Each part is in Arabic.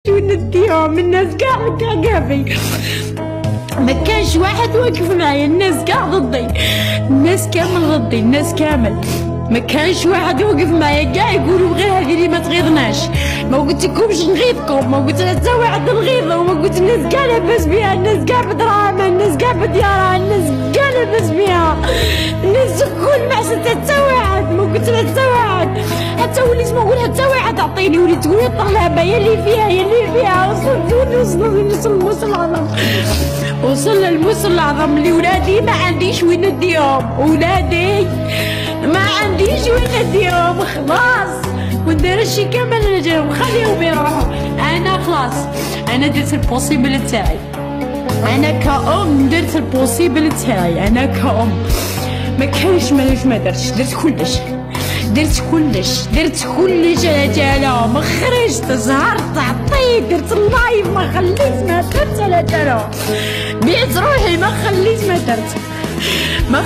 ونديهم الناس كاع كافي، ما كانش واحد واقف معايا، الناس كاع ضدي، الناس كامل ضدي، الناس كامل، ما كانش واحد واقف معايا، كاع يقولوا غير هذه اللي ما تغيظناش، ما قلت لكمش نغيظكم، ما قلت حتى واحد نغيظه، وما قلت الناس كاع لاباس بها، الناس كاع بدراهمها، الناس كاع بديارها، الناس كاع لاباس بها، الناس الكل ما حسيت حتى واحد، ما قلت حتى واحد، حتى وليت ما نقول حتى واحد عطيني، وليت تقول طلابه يا اللي فيها يا اللي فيها، وصلت للموسم العظم، وصل للموسم العظم اللي ولادي ما عنديش وين نديهم، ولادي ما عنديش وين نديهم، خلاص وندير الشي كامل نجيهم، خليهم يروحوا، انا خلاص انا درت البوسيبل تاعي، انا كأم درت البوسيبل تاعي، انا كأم ما كانش ما درتش، درت كلش، درت كلش على جالهم، خرجت زهرت عطيت درت اللايف، ما خليت ما درت على جالهم، بعت روحي ما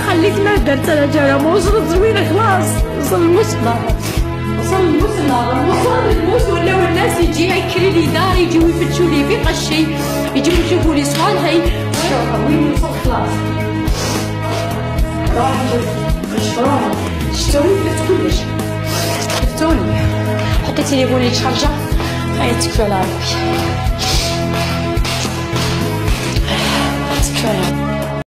خليت ما درت على جالهم، وصلت زوينه خلاص، وصل الموسم ولاو الناس يجي يكري لي داري، يجيو يفتشوا لي في قشي، يجيو يشوفوا لي صالحي، وين وصل خلاص، روحي شفتوني درت كلش، شفتوني حطيت تليفوني يتشارجا، هيا تكفى على ربي، تكفى على ربي.